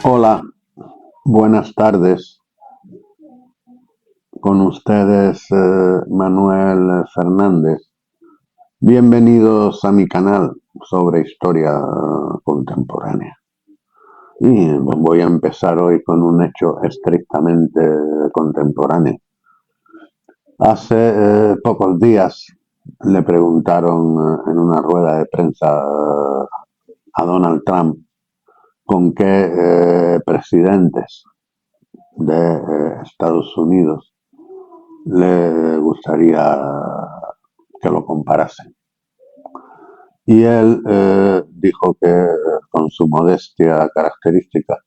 Hola, buenas tardes. Con ustedes Manuel Fernández. Bienvenidos a mi canal sobre historia contemporánea. Y voy a empezar hoy con un hecho estrictamente contemporáneo. Hace pocos días le preguntaron en una rueda de prensa a Donald Trump con qué presidentes de Estados Unidos le gustaría que lo comparasen. Y él dijo que, con su modestia característica,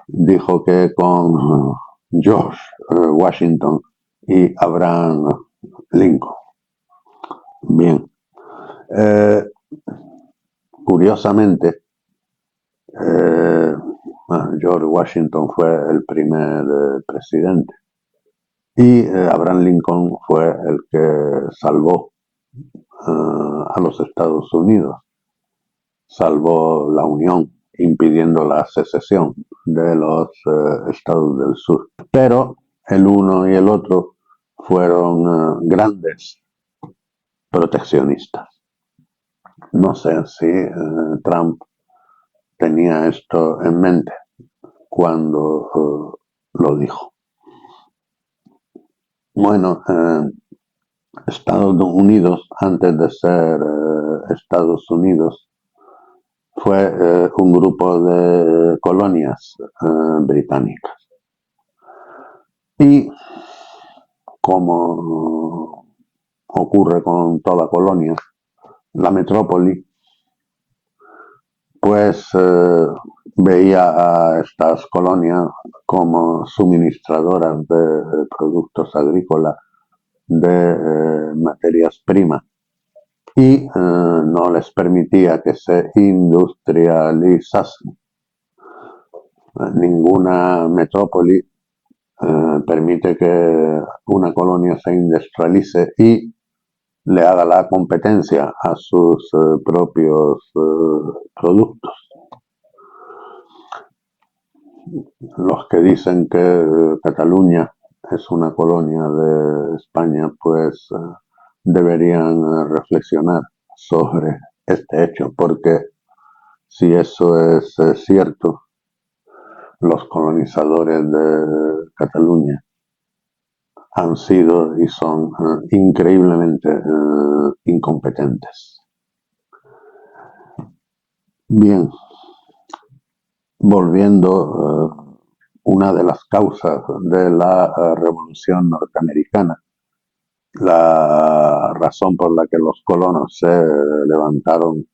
dijo que con George Washington y Abraham Lincoln. Bien. Curiosamente, George Washington fue el primer presidente y Abraham Lincoln fue el que salvó a los Estados Unidos, salvó la Unión, impidiendo la secesión de los estados del sur. Pero el uno y el otro fueron grandes proteccionistas. No sé si Trump tenía esto en mente cuando lo dijo. Bueno, Estados Unidos, antes de ser Estados Unidos, fue un grupo de colonias británicas. Y como ocurre con toda colonia, la metrópoli pues veía a estas colonias como suministradoras de productos agrícolas, de materias primas, y no les permitía que se industrializasen. Ninguna metrópoli permite que una colonia se industrialice y le haga la competencia a sus propios productos. Los que dicen que Cataluña es una colonia de España, pues deberían reflexionar sobre este hecho, porque si eso es cierto, los colonizadores de Cataluña han sido y son increíblemente incompetentes. Bien, volviendo, una de las causas de la Revolución Norteamericana, la razón por la que los colonos se levantaron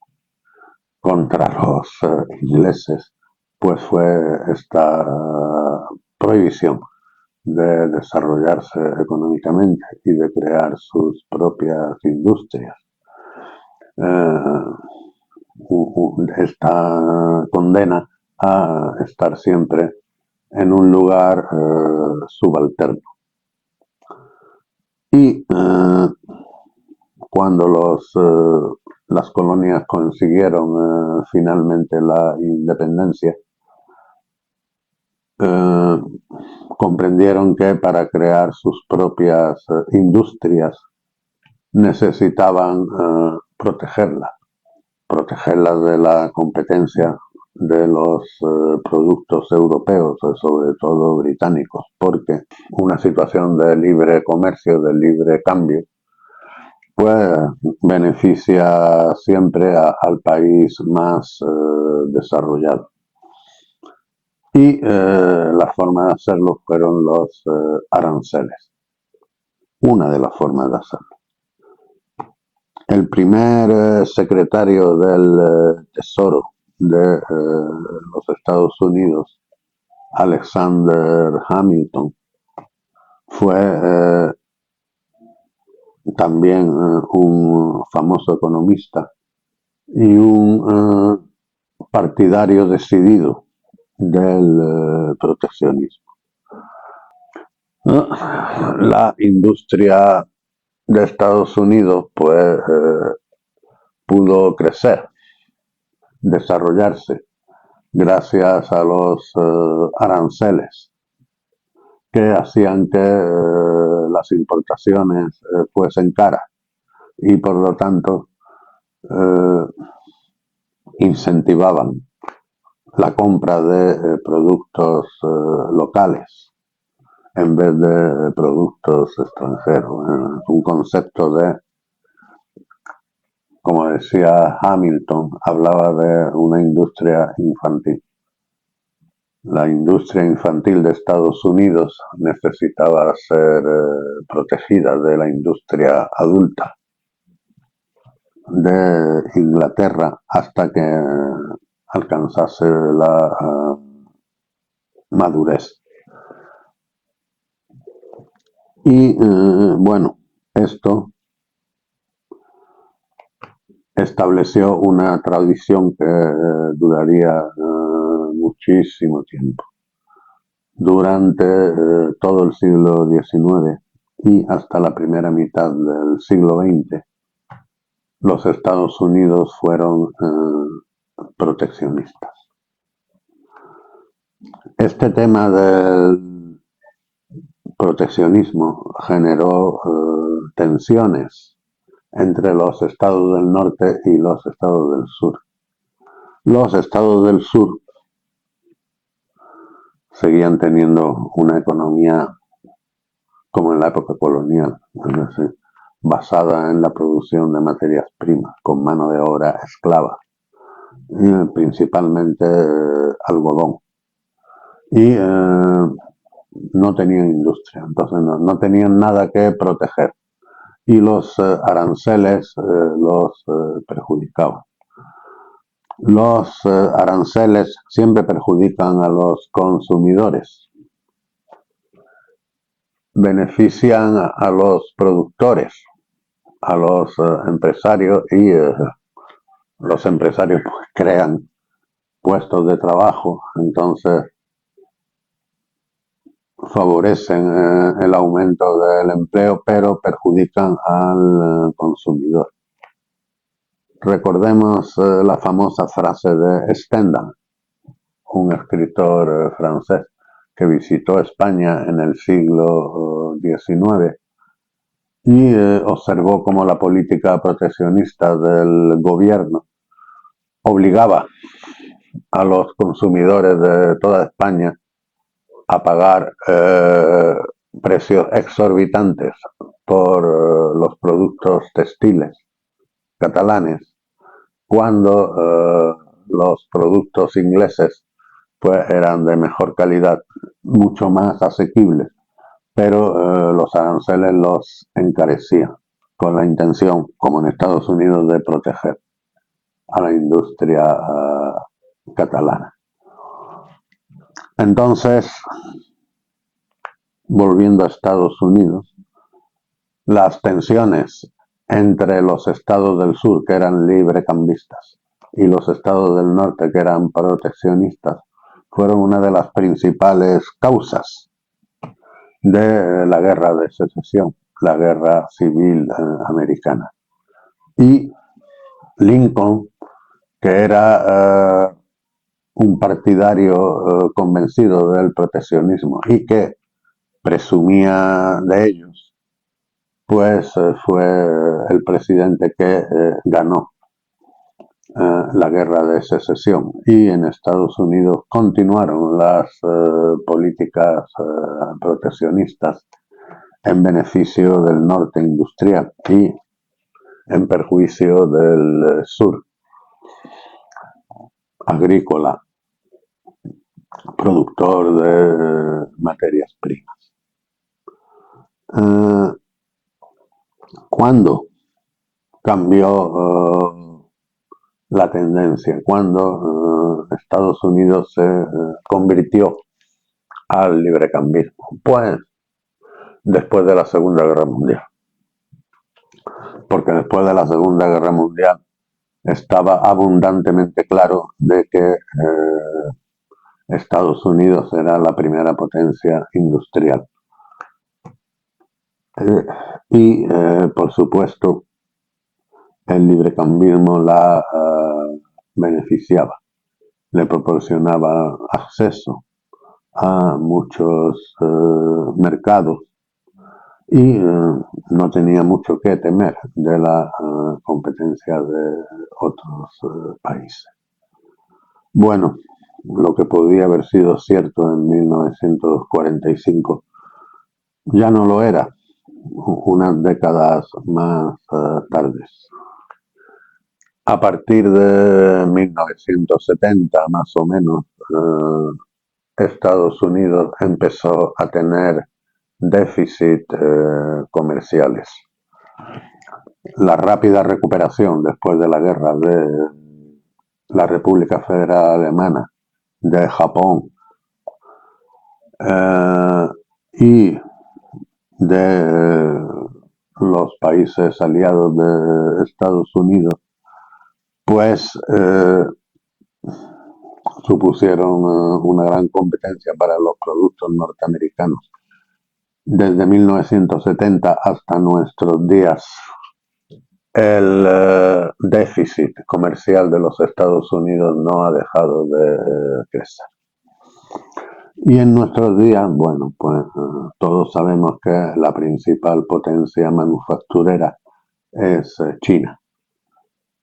contra los ingleses, pues fue esta prohibición de desarrollarse económicamente y de crear sus propias industrias. Esta condena a estar siempre en un lugar subalterno. Y cuando las colonias consiguieron finalmente la independencia, comprendieron que para crear sus propias industrias necesitaban protegerlas de la competencia de los productos europeos, sobre todo británicos, porque una situación de libre comercio, de libre cambio, pues beneficia siempre al país más desarrollado. Y la forma de hacerlo fueron los aranceles. Una de las formas de hacerlo. El primer secretario del Tesoro de los Estados Unidos, Alexander Hamilton, fue también un famoso economista y un partidario decidido del proteccionismo. La industria de Estados Unidos pues eh, pudo crecer, desarrollarse, gracias a los aranceles que hacían que las importaciones fuesen caras y por lo tanto eh, incentivaban la compra de productos locales en vez de productos extranjeros. Un concepto de, como decía Hamilton, hablaba de una industria infantil. La industria infantil de Estados Unidos necesitaba ser protegida de la industria adulta de Inglaterra hasta que alcanzase la madurez. Y bueno, esto estableció una tradición que duraría muchísimo tiempo. Durante todo el siglo XIX y hasta la primera mitad del siglo XX, los Estados Unidos fueron proteccionistas. Este tema del proteccionismo generó tensiones entre los estados del norte y los estados del sur. Los estados del sur seguían teniendo una economía como en la época colonial, es decir, basada en la producción de materias primas, con mano de obra esclava, principalmente algodón. Y no tenían industria, entonces no tenían nada que proteger. Y los aranceles los perjudicaban. Los aranceles siempre perjudican a los consumidores, benefician a los productores, a los empresarios y los empresarios pues, crean puestos de trabajo, entonces favorecen el aumento del empleo, pero perjudican al consumidor. Recordemos la famosa frase de Stendhal, un escritor francés que visitó España en el siglo XIX y observó cómo la política proteccionista del gobierno obligaba a los consumidores de toda España a pagar precios exorbitantes por los productos textiles catalanes, cuando los productos ingleses pues eran de mejor calidad, mucho más asequibles, pero los aranceles los encarecían con la intención, como en Estados Unidos, de proteger a la industria catalana. Entonces, volviendo a Estados Unidos, las tensiones entre los estados del sur, que eran librecambistas, y los estados del norte, que eran proteccionistas, fueron una de las principales causas de la guerra de secesión, la guerra civil americana. Y Lincoln, que era un partidario convencido del proteccionismo y que presumía de ellos, pues fue el presidente que ganó la guerra de secesión, y en Estados Unidos continuaron las políticas proteccionistas en beneficio del norte industrial y en perjuicio del sur agrícola, productor de materias primas. ¿Cuándo cambió la tendencia? Cuando Estados Unidos se convirtió al librecambismo. Pues después de la Segunda Guerra Mundial. Porque después de la Segunda Guerra Mundial estaba abundantemente claro de que Estados Unidos era la primera potencia industrial. Y, por supuesto, el librecambismo la beneficiaba. le proporcionaba acceso a muchos mercados y no tenía mucho que temer de la competencia de otros países. Bueno, lo que podía haber sido cierto en 1945 ya no lo era unas décadas más tarde. A partir de 1970, más o menos, Estados Unidos empezó a tener déficit comerciales. La rápida recuperación después de la guerra de la República Federal Alemana, de Japón y de los países aliados de Estados Unidos, pues supusieron una gran competencia para los productos norteamericanos. Desde 1970 hasta nuestros días, el déficit comercial de los Estados Unidos no ha dejado de crecer. Y en nuestros días, bueno, pues todos sabemos que la principal potencia manufacturera es China.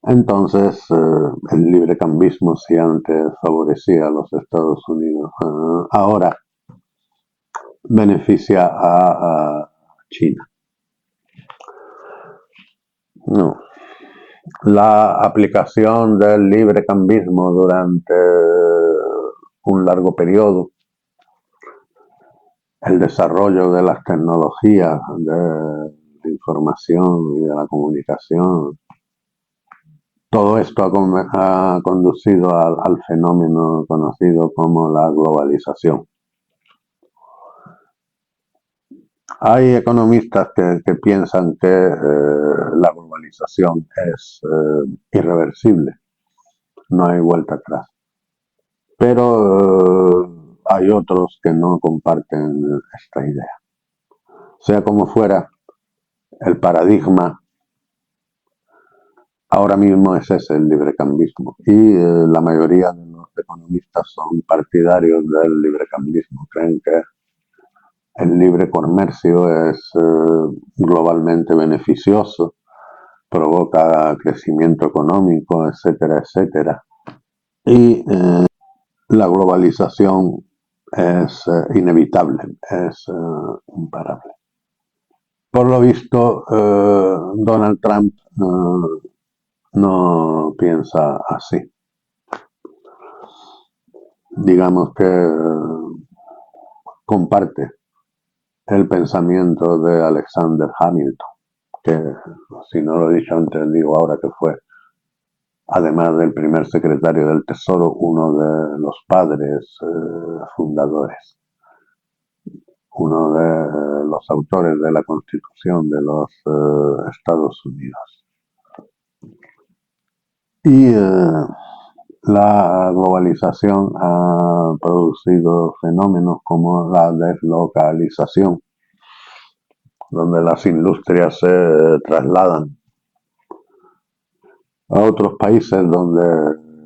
Entonces, el librecambismo, si antes favorecía a los Estados Unidos, ahora beneficia a China. No. La aplicación del librecambismo durante un largo periodo, el desarrollo de las tecnologías de la información y de la comunicación, todo esto ha conducido al fenómeno conocido como la globalización. Hay economistas que piensan que la globalización es irreversible, no hay vuelta atrás. Pero hay otros que no comparten esta idea. Sea como fuera, el paradigma ahora mismo es ese, el librecambismo. Y la mayoría de los economistas son partidarios del librecambismo. Creen que el libre comercio es globalmente beneficioso, provoca crecimiento económico, etcétera, etcétera. Y la globalización es inevitable, es imparable. Por lo visto, Donald Trump no piensa así. Digamos que comparte el pensamiento de Alexander Hamilton, que si no lo he dicho antes, digo ahora que fue, además del primer secretario del Tesoro, uno de los padres fundadores, uno de los autores de la Constitución de los Estados Unidos. Y la globalización ha producido fenómenos como la deslocalización, donde las industrias se trasladan a otros países donde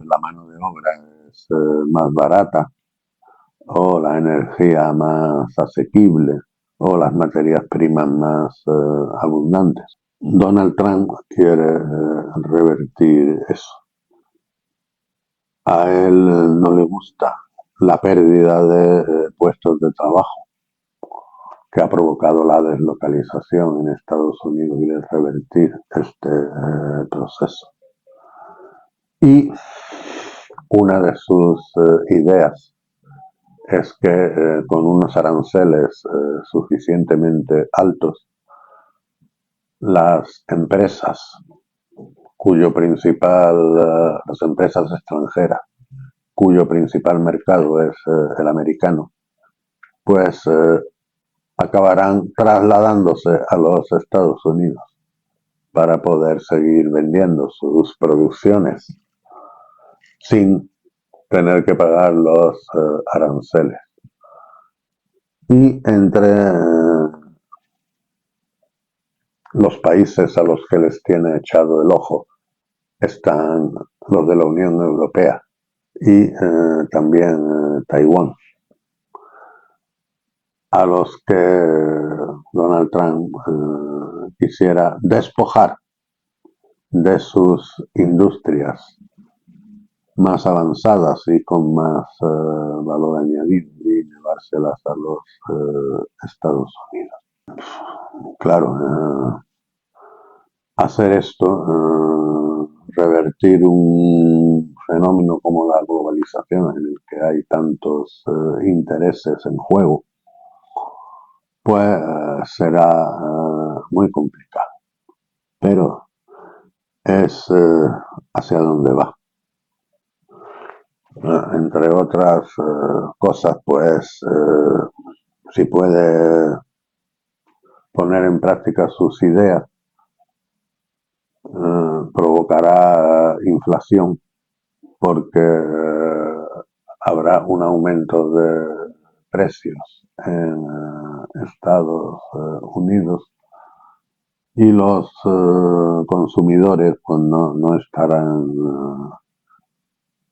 la mano de obra es más barata, o la energía más asequible, o las materias primas más abundantes. Donald Trump quiere revertir eso. A él no le gusta la pérdida de puestos de trabajo que ha provocado la deslocalización en Estados Unidos y de revertir este proceso. Y una de sus ideas es que con unos aranceles suficientemente altos, las empresas las empresas extranjeras, cuyo principal mercado es el americano, pues acabarán trasladándose a los Estados Unidos para poder seguir vendiendo sus producciones sin tener que pagar los aranceles. Y entre los países a los que les tiene echado el ojo están los de la Unión Europea y también Taiwán, a los que Donald Trump quisiera despojar de sus industrias más avanzadas y con más valor añadido y llevárselas a los Estados Unidos. Claro, hacer esto, revertir un fenómeno como la globalización en el que hay tantos intereses en juego, pues será muy complicado. Pero es hacia dónde va. Entre otras cosas, pues si puede poner en práctica sus ideas, provocará inflación porque habrá un aumento de precios en Estados Unidos y los consumidores pues no estarán,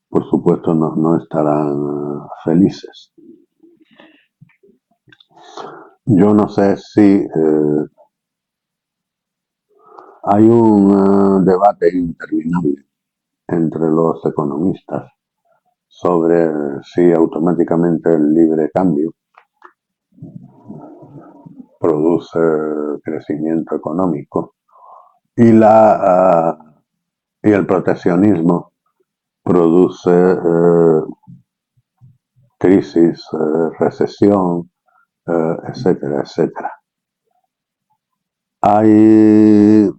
por supuesto, no estarán felices. Yo no sé si hay un debate interminable entre los economistas sobre si automáticamente el libre cambio produce crecimiento económico y el proteccionismo produce crisis, recesión, etcétera, etcétera. Hay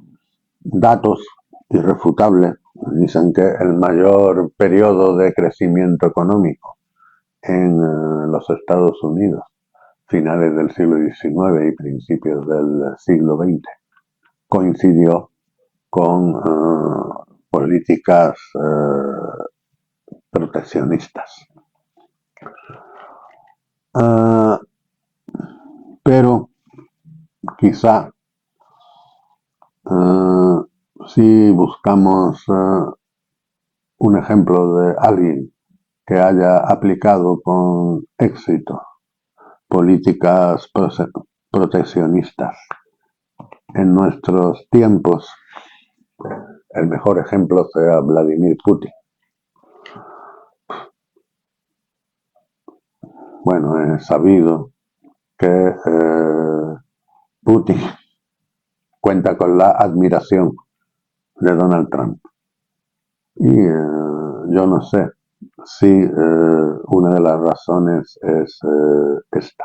datos irrefutables, dicen que el mayor periodo de crecimiento económico en los Estados Unidos, finales del siglo XIX y principios del siglo XX, coincidió con políticas proteccionistas. Pero quizá si buscamos un ejemplo de alguien que haya aplicado con éxito políticas proteccionistas en nuestros tiempos, el mejor ejemplo sea Vladimir Putin. Bueno, es sabido que Putin cuenta con la admiración de Donald Trump. Y yo no sé si una de las razones es esta.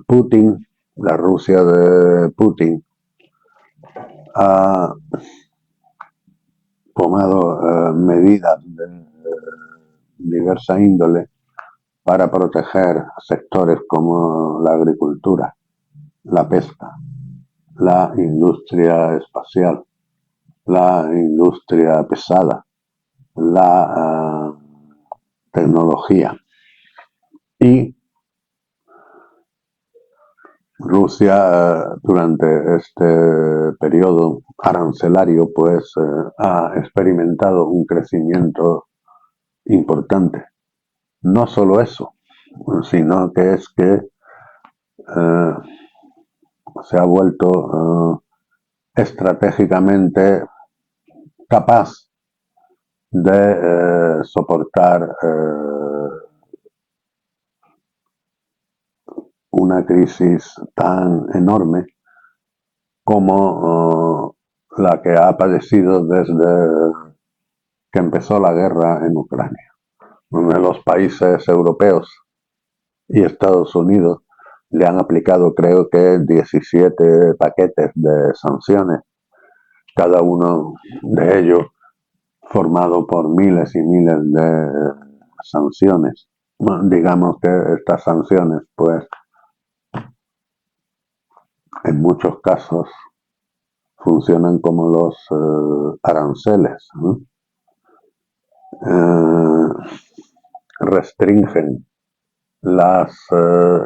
Putin, la Rusia de Putin, ha tomado medidas de diversa índole para proteger sectores como la agricultura, la pesca, la industria espacial, la industria pesada, la tecnología. Y Rusia durante este periodo arancelario pues ha experimentado un crecimiento importante. No solo eso, sino que es que se ha vuelto estratégicamente capaz de soportar una crisis tan enorme como la que ha padecido desde que empezó la guerra en Ucrania, donde los países europeos y Estados Unidos le han aplicado, creo que 17 paquetes de sanciones, cada uno de ellos formado por miles y miles de sanciones. Bueno, digamos que estas sanciones, pues, en muchos casos funcionan como los aranceles, ¿no? Restringen las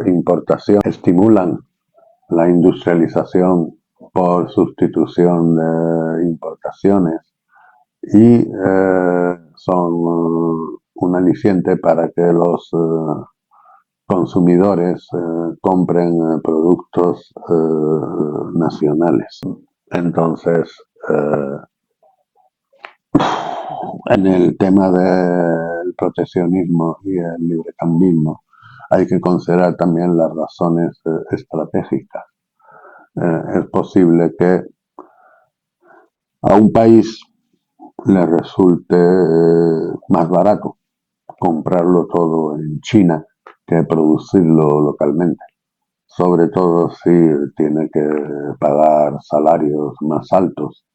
importaciones, estimulan la industrialización por sustitución de importaciones y son un aliciente para que los consumidores compren productos nacionales. Entonces, en el tema del proteccionismo y el librecambismo hay que considerar también las razones estratégicas. Es posible que a un país le resulte más barato comprarlo todo en China que producirlo localmente, sobre todo si tiene que pagar salarios más altos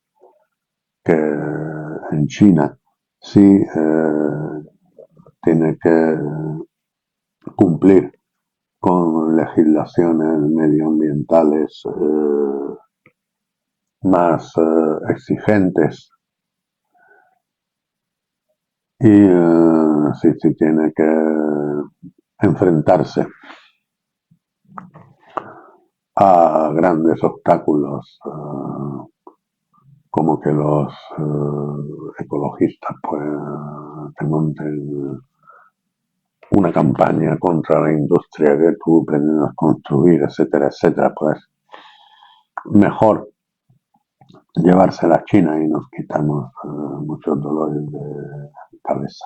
que en China, si tiene que cumplir con legislaciones medioambientales más exigentes y si tiene que enfrentarse a grandes obstáculos como que los ecologistas pues te monten una campaña contra la industria que tú pretendes construir, etcétera, etcétera, pues mejor llevársela a China y nos quitamos muchos dolores de cabeza.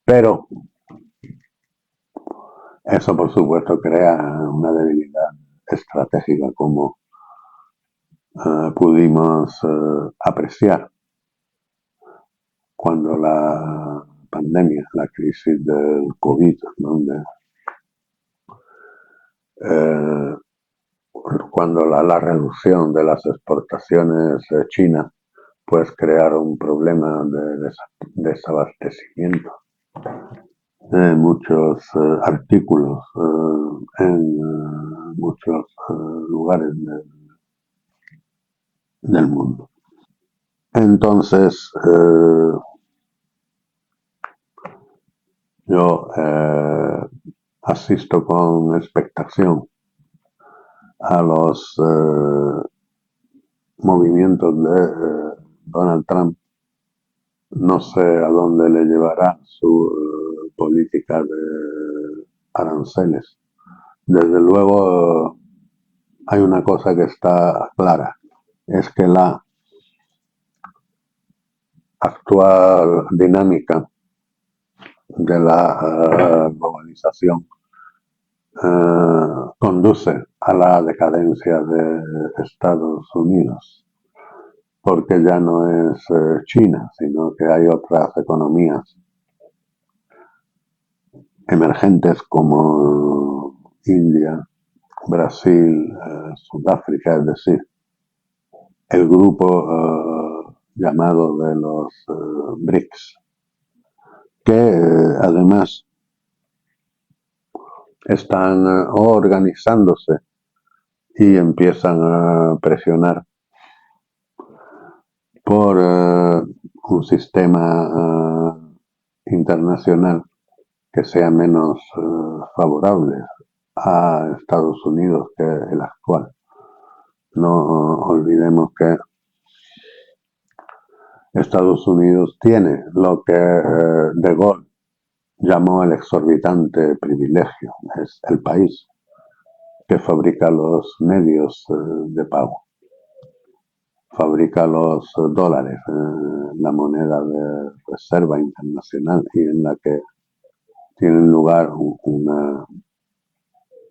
Pero eso, por supuesto, crea una debilidad estratégica como pudimos apreciar cuando la pandemia, la crisis del COVID, donde cuando la reducción de las exportaciones chinas pues crearon un problema de desabastecimiento de muchos artículos en muchos lugares del mundo. Entonces, yo asisto con expectación a los movimientos de Donald Trump. No sé a dónde le llevará su política de aranceles. Desde luego, hay una cosa que está clara, es que la actual dinámica de la globalización conduce a la decadencia de Estados Unidos, porque ya no es China, sino que hay otras economías emergentes como India, Brasil, Sudáfrica, es decir, el grupo llamado de los BRICS, que además están organizándose y empiezan a presionar por un sistema internacional que sea menos favorable a Estados Unidos que el actual. No olvidemos que Estados Unidos tiene lo que De Gaulle llamó el exorbitante privilegio, es el país que fabrica los medios de pago, fabrica los dólares, la moneda de reserva internacional y en la que tienen lugar una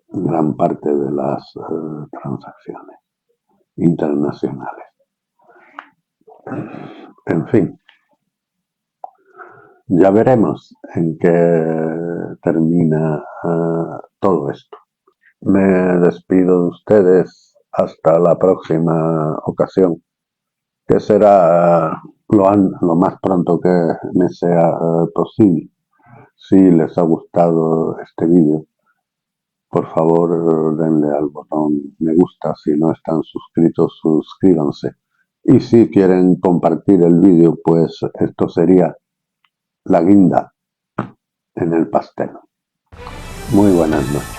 gran parte de las transacciones internacionales. En fin, ya veremos en qué termina todo esto. Me despido de ustedes hasta la próxima ocasión, que será lo más pronto que me sea posible. Si les ha gustado este vídeo, por favor denle al botón me gusta. Si no están suscritos, suscríbanse. Y si quieren compartir el vídeo, pues esto sería la guinda en el pastel. Muy buenas noches.